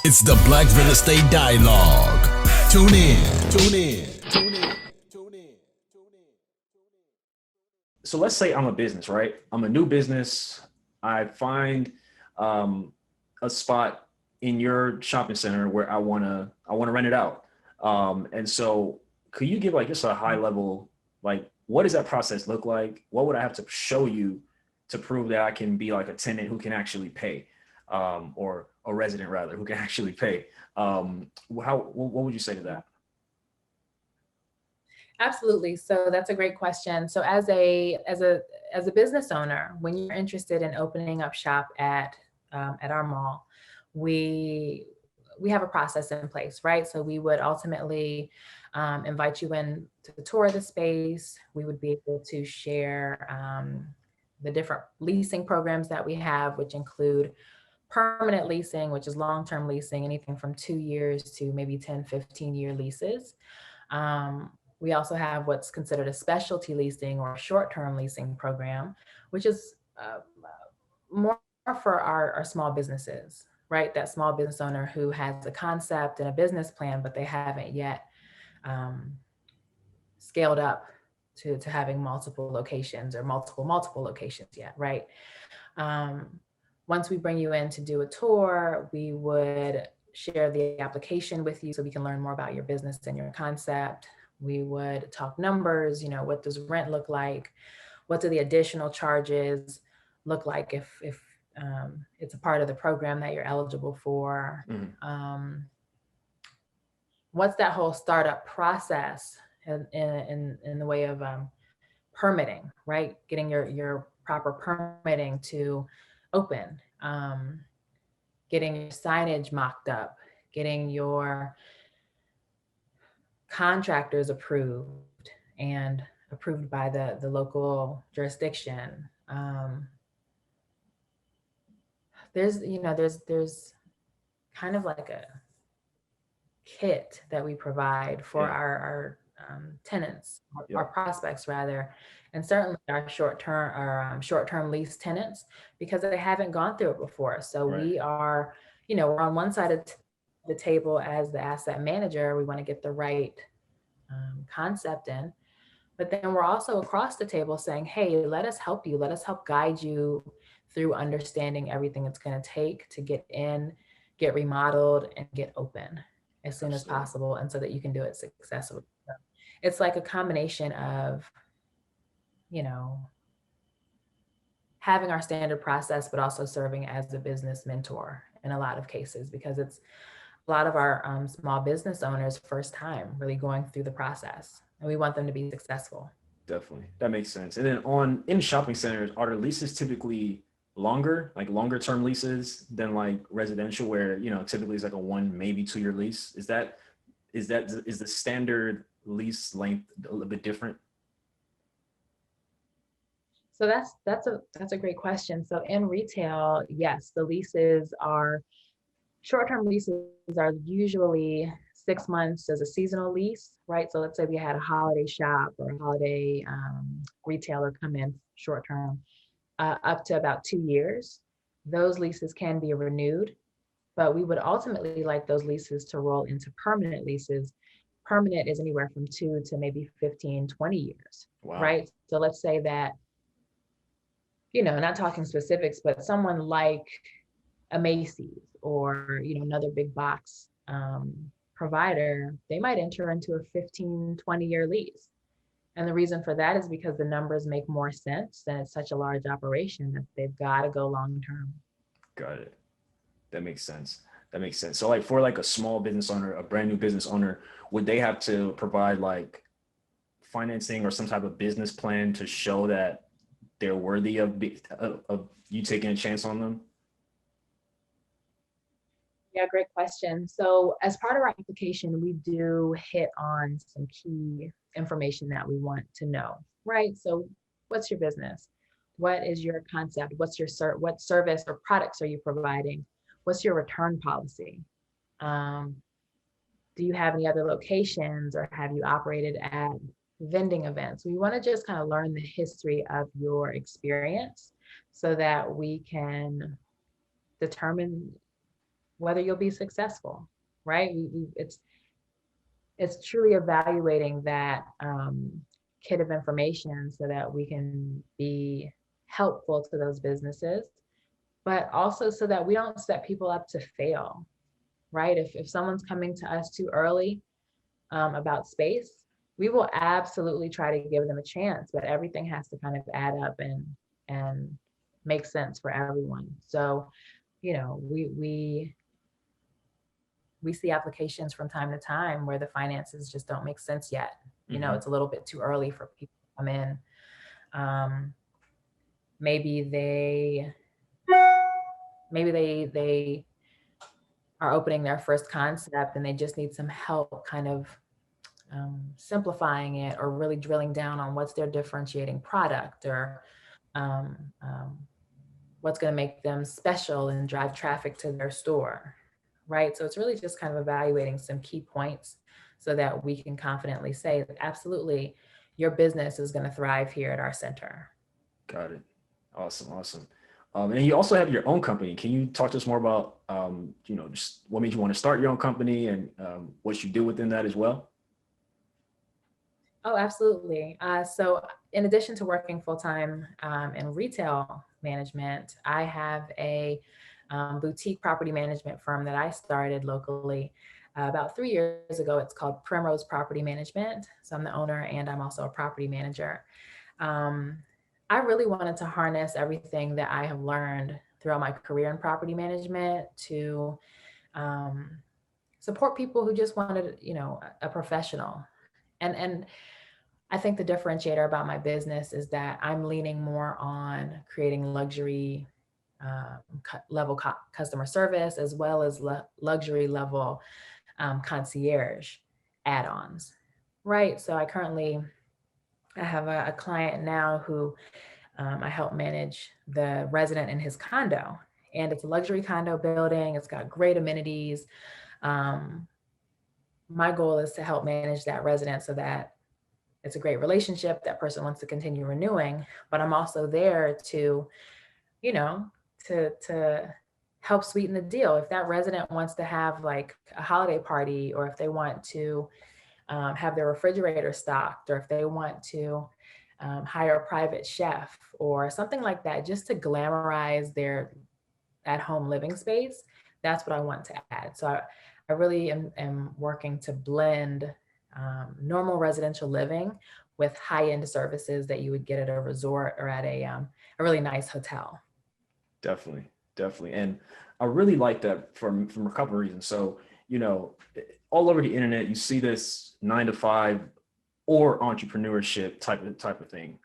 It's the Black Real Estate Dialogue. Tune in. Tune in. Tune in. Tune in. So let's say I'm a business, right? I'm a new business. I find um, a spot in your shopping center where I wanna rent it out. And so could you give like just a high level, like what does that process look like? What would I have to show you to prove that I can be like a tenant who can actually pay, or a resident rather who can actually pay? What would you say to that? Absolutely. So that's a great question. So as a business owner, when you're interested in opening up shop at our mall, we we have a process in place, right? So we would ultimately invite you in to tour the space. We would be able to share the different leasing programs that we have, which include permanent leasing, which is long-term leasing, anything from 2 years to maybe 10, 15-year leases. We also have what's considered a specialty leasing or short-term leasing program, which is more for our small businesses, right? That small business owner who has a concept and a business plan, but they haven't yet um, scaled up to having multiple locations or multiple locations yet, right? Um, Once we bring you in to do a tour, we would share the application with you so we can learn more about your business and your concept. We would talk numbers, what does rent look like? What do the additional charges look like if it's a part of the program that you're eligible for? Mhm. What's that whole startup process in the way of permitting, right? Getting your proper permitting to open, getting your signage mocked up, getting your contractors approved and approved by the local jurisdiction. There's kind of like a kit that we provide for Yeah. our tenants, our Yep. prospects rather, and certainly our short term lease tenants because they haven't gone through it before. So Right. we're on one side of the table as the asset manager. We want to get the right concept in, but then we're also across the table saying, hey, let us help you. Let us help guide you through understanding everything it's going to take to get in, get remodeled, and get open as soon as Absolutely. possible, and so that you can do it successfully. So it's like a combination of, you know, having our standard process, but also serving as a business mentor in a lot of cases, because it's a lot of our small business owners' first time really going through the process, and we want them to be successful. Definitely. That makes sense. And then on in shopping centers, are the leases typically longer, like longer term leases than like residential where, typically it's like a 1 maybe 2 year lease? Is the standard lease length a little bit different? So that's a great question. So in retail, yes, the leases are short-term leases are usually 6 months as a seasonal lease, right? So let's say we had a holiday shop or a holiday retailer come in short-term, up to about 2 years. Those leases can be renewed, but we would ultimately like those leases to roll into permanent leases. Permanent is anywhere from 2 to maybe 15, 20 years, Wow. right? So let's say that, not talking specifics, but someone like a Macy's or another big box provider, they might enter into a 15, 20-year lease. And the reason for that is because the numbers make more sense and it's such a large operation that they've got to go long term. Got it. That makes sense. That makes sense. So like for like a small business owner, a brand new business owner, would they have to provide like financing or some type of business plan to show that they're worthy of you taking a chance on them? Yeah, great question. So as part of our application, we do hit on some key information that we want to know, right? So what's your business? What is your concept? What service or products are you providing? What's your return policy? Um, do you have any other locations or have you operated at vending events? We want to just kind of learn the history of your experience so that we can determine whether you'll be successful, right? It's truly evaluating that kit of information so that we can be helpful to those businesses, but also so that we don't set people up to fail, right? If someone's coming to us too early about space, we will absolutely try to give them a chance, but everything has to kind of add up and make sense for everyone. So, you know, we see applications from time to time where the finances just don't make sense yet. You know, it's a little bit too early for people to come in. Maybe they are opening their first concept and they just need some help kind of simplifying it or really drilling down on what's their differentiating product or what's going to make them special and drive traffic to their store, right? So it's really just kind of evaluating some key points so that we can confidently say, absolutely, your business is going to thrive here at our center. Got it. Awesome. Awesome. And you also have your own company. Can you talk to us more about, you know, just what made you want to start your own company and what you do within that as well? Oh, absolutely. So in addition to working full-time in retail management, I have a boutique property management firm that I started locally about 3 years ago. It's called Primrose Property Management. So I'm the owner and I'm also a property manager. I really wanted to harness everything that I have learned throughout my career in property management to support people who just wanted, you know, a professional. And I think the differentiator about my business is that I'm leaning more on creating luxury level customer service as well as luxury level concierge add-ons, right? So I have a client now who I help manage the resident in his condo, and it's a luxury condo building. It's got great amenities. My goal is to help manage that resident so that it's a great relationship. That person wants to continue renewing, but I'm also there to, you know, to help sweeten the deal. If that resident wants to have like a holiday party, or if they want to have their refrigerator stocked, or if they want to hire a private chef or something like that, just to glamorize their at-home living space, that's what I want to add. So I really am working to blend normal residential living with high-end services that you would get at a resort or at a really nice hotel. Definitely, definitely. And I really like that from a couple of reasons. So, you know, all over the internet, you see this 9-to-5 or entrepreneurship type of thing.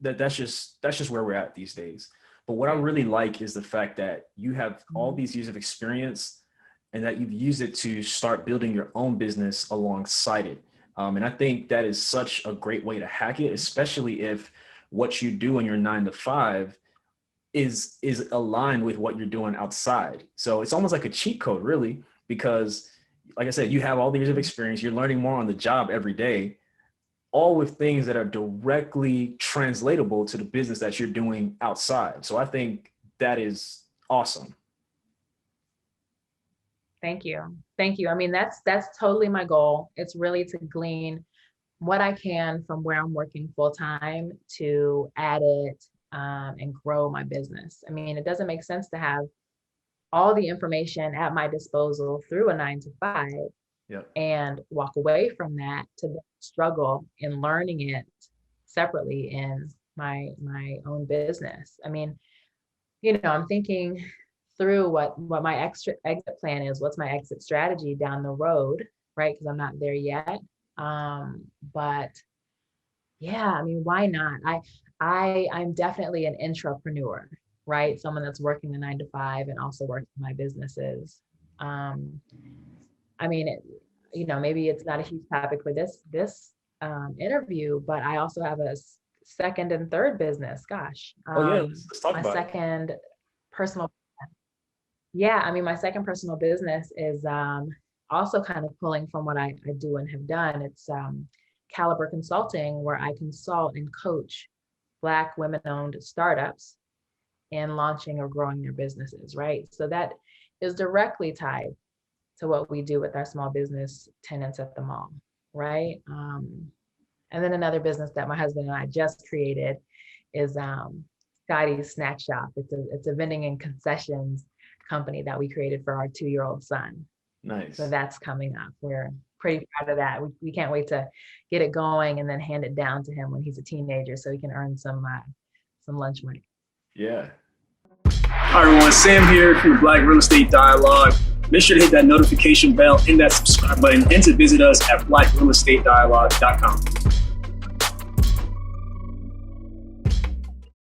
That's just where we're at these days. But what I really like is the fact that you have all these years of experience and that you've used it to start building your own business alongside it. And I think that is such a great way to hack it, especially if what you do in your 9-to-5 is aligned with what you're doing outside. So it's almost like a cheat code, really, because like I said, you have all the years of experience, you're learning more on the job every day, all with things that are directly translatable to the business that you're doing outside. So I think that is awesome. Thank you. Thank you. I mean, that's totally my goal. It's really to glean what I can from where I'm working full time to add it and grow my business. I mean, it doesn't make sense to have all the information at my disposal through a 9-to-5 and walk away from that to struggle in learning it separately in my own business. I mean, you know, I'm thinking through what my exit plan is, what's my exit strategy down the road, right? Because I'm not there yet. But yeah, I mean, why not? I'm definitely an intrapreneur, right? Someone that's working the 9-to-5 and also working my businesses. I mean, you know, maybe it's not a huge topic for this interview, but I also have a second and third business. Gosh, let's talk about second personal. Yeah, I mean, my second personal business is also kind of pulling from what I do and have done. It's Caliber Consulting, where I consult and coach Black women-owned startups in launching or growing their businesses, right? So that is directly tied to what we do with our small business tenants at the mall, right? And then another business that my husband and I just created is Scotty's Snack Shop. It's a vending and concessions company that we created for our 2-year-old son. Nice. So that's coming up. We're pretty proud of that. We can't wait to get it going and then hand it down to him when he's a teenager so he can earn some lunch money. Yeah. Hi everyone, Sam here from the Black Real Estate Dialogue. Make sure to hit that notification bell and that subscribe button and to visit us at blackrealestatedialogue.com.